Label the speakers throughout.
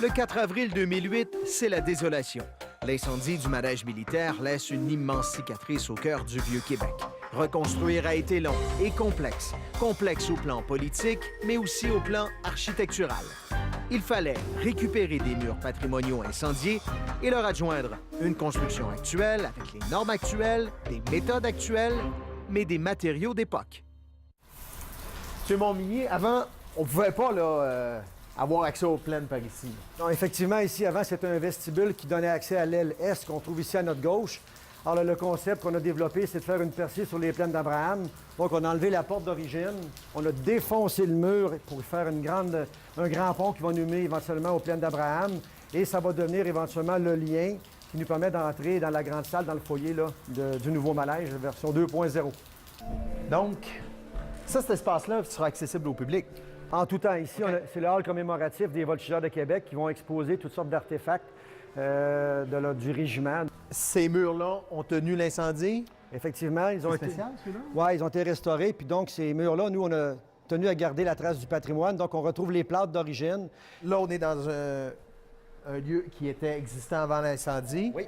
Speaker 1: Le 4 avril 2008, c'est la désolation. L'incendie du manège militaire laisse une immense cicatrice au cœur du Vieux-Québec. Reconstruire a été long et complexe. Complexe au plan politique, mais aussi au plan architectural. Il fallait récupérer des murs patrimoniaux incendiés et leur adjoindre une construction actuelle avec les normes actuelles, des méthodes actuelles, mais des matériaux d'époque.
Speaker 2: M. Montminier, avant, on pouvait pas avoir accès aux plaines par ici.
Speaker 3: Non, effectivement, ici, avant, c'était un vestibule qui donnait accès à l'aile est qu'on trouve ici à notre gauche. Alors, là, le concept qu'on a développé, c'est de faire une percée sur les plaines d'Abraham. Donc, on a enlevé la porte d'origine, on a défoncé le mur pour faire un grand pont qui va nous mener éventuellement aux plaines d'Abraham. Et ça va devenir éventuellement le lien qui nous permet d'entrer dans la grande salle, dans le foyer là, du nouveau manège, version 2.0.
Speaker 2: Donc, ça, cet espace-là sera accessible au public.
Speaker 3: En tout temps, ici, c'est le hall commémoratif des Voltigeurs de Québec qui vont exposer toutes sortes d'artefacts du régiment.
Speaker 2: Ces murs-là ont tenu l'incendie?
Speaker 3: Effectivement, ils ont été...
Speaker 2: spécial, celui-là?
Speaker 3: Oui, ils ont été restaurés. Puis donc, ces murs-là, nous, on a tenu à garder la trace du patrimoine. Donc, on retrouve les plâtres d'origine.
Speaker 2: Là, on est dans un lieu qui était existant avant l'incendie.
Speaker 3: Oui.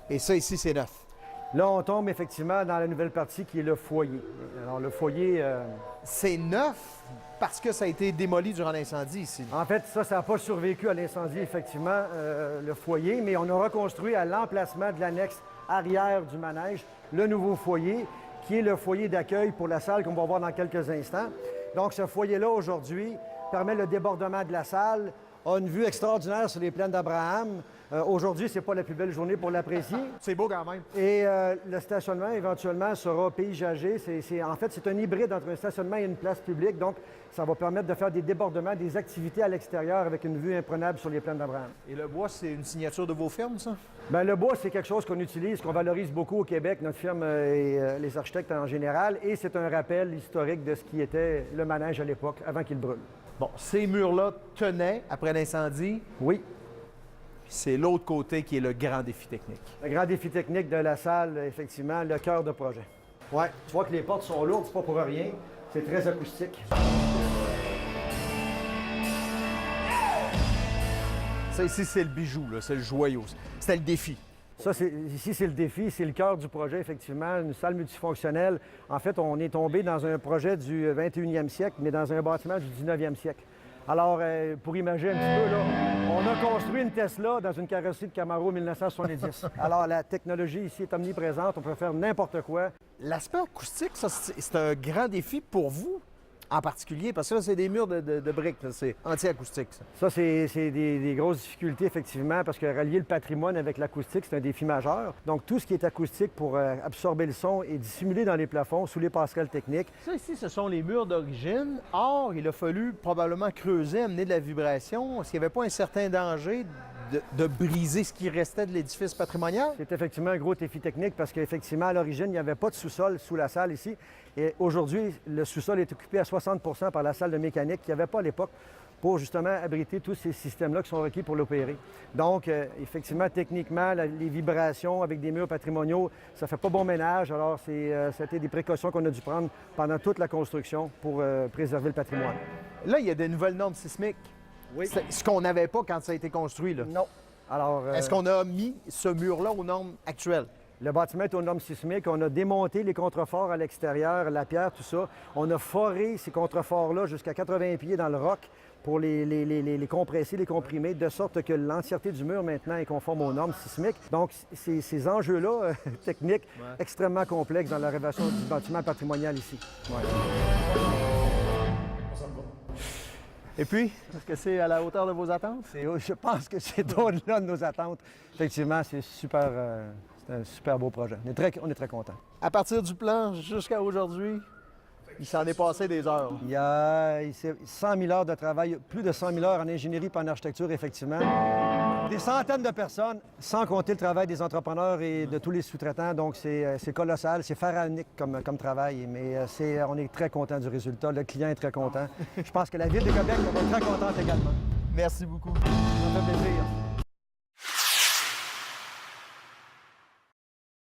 Speaker 2: Et ça, ici, c'est neuf.
Speaker 3: Là, on tombe effectivement dans la nouvelle partie qui est le foyer. Alors, le foyer...
Speaker 2: C'est neuf parce que ça a été démoli durant l'incendie ici.
Speaker 3: En fait, ça n'a pas survécu à l'incendie, effectivement, le foyer, mais on a reconstruit à l'emplacement de l'annexe arrière du manège le nouveau foyer, qui est le foyer d'accueil pour la salle qu'on va voir dans quelques instants. Donc, ce foyer-là, aujourd'hui, permet le débordement de la salle, a une vue extraordinaire sur les plaines d'Abraham. Aujourd'hui, ce n'est pas la plus belle journée pour l'apprécier.
Speaker 2: C'est beau quand même.
Speaker 3: Et le stationnement, éventuellement, sera paysagé. En fait, c'est un hybride entre un stationnement et une place publique. Donc, ça va permettre de faire des débordements, des activités à l'extérieur avec une vue imprenable sur les plaines d'Abraham.
Speaker 2: Et le bois, c'est une signature de vos firmes, ça?
Speaker 3: Bien, le bois, c'est quelque chose qu'on utilise, qu'on valorise beaucoup au Québec, notre firme et les architectes en général. Et c'est un rappel historique de ce qui était le manège à l'époque, avant qu'il brûle.
Speaker 2: Bon, ces murs-là tenaient après l'incendie.
Speaker 3: Oui.
Speaker 2: C'est l'autre côté qui est le grand défi technique.
Speaker 3: Le grand défi technique de la salle, effectivement, le cœur de projet. Oui, tu vois que les portes sont lourdes, c'est pas pour rien. C'est très acoustique.
Speaker 2: Ça, ici, c'est le bijou, là, c'est le joyau. C'était le défi.
Speaker 3: Ça, ici, c'est le défi, c'est le cœur du projet, effectivement, une salle multifonctionnelle. En fait, on est tombé dans un projet du 21e siècle, mais dans un bâtiment du 19e siècle. Alors, pour imaginer un petit peu, là, on a construit une Tesla dans une carrosserie de Camaro 1970. Alors, la technologie ici est omniprésente, on peut faire n'importe quoi.
Speaker 2: L'aspect acoustique, ça, c'est un grand défi pour vous en particulier, parce que là, c'est des murs de briques, là, c'est anti-acoustique, ça.
Speaker 3: Ça, c'est des grosses difficultés, effectivement, parce que relier le patrimoine avec l'acoustique, c'est un défi majeur. Donc, tout ce qui est acoustique pour absorber le son est dissimulé dans les plafonds, sous les passerelles techniques.
Speaker 2: Ça, ici, ce sont les murs d'origine. Or, il a fallu probablement creuser, amener de la vibration. Est-ce qu'il n'y avait pas un certain danger de briser ce qui restait de l'édifice patrimonial?
Speaker 3: C'est effectivement un gros défi technique parce qu'effectivement, à l'origine, il n'y avait pas de sous-sol sous la salle ici. Et aujourd'hui, le sous-sol est occupé à 60 % par la salle de mécanique qu'il n'y avait pas à l'époque pour justement abriter tous ces systèmes-là qui sont requis pour l'opérer. Donc, effectivement, techniquement, les vibrations avec des murs patrimoniaux, ça ne fait pas bon ménage. Alors, c'était des précautions qu'on a dû prendre pendant toute la construction pour préserver le patrimoine.
Speaker 2: Là, il y a des nouvelles normes sismiques.
Speaker 3: Oui.
Speaker 2: Ce qu'on n'avait pas quand ça a été construit, là.
Speaker 3: Non. Alors,
Speaker 2: est-ce qu'on a mis ce mur-là aux normes actuelles?
Speaker 3: Le bâtiment est aux normes sismiques. On a démonté les contreforts à l'extérieur, la pierre, tout ça. On a foré ces contreforts-là jusqu'à 80 pieds dans le roc pour les compresser, les comprimer, de sorte que l'entièreté du mur maintenant est conforme aux normes sismiques. Donc, ces enjeux-là techniques extrêmement complexes dans la rénovation du bâtiment patrimonial ici. Ouais.
Speaker 2: Et puis, est-ce que c'est à la hauteur de vos attentes?
Speaker 3: Je pense que c'est au-delà de nos attentes. Effectivement, c'est super, c'est un super beau projet. On est très contents.
Speaker 2: À partir du plan jusqu'à aujourd'hui, il s'en est passé des heures.
Speaker 3: Il y a 100 000 heures de travail, plus de 100 000 heures en ingénierie et en architecture, effectivement. Des centaines de personnes, sans compter le travail des entrepreneurs et de tous les sous-traitants. Donc, c'est colossal, c'est pharaonique comme travail. Mais on est très content du résultat. Le client est très content. Je pense que la Ville de Québec va être très contente également.
Speaker 2: Merci beaucoup.
Speaker 3: Ça me fait plaisir.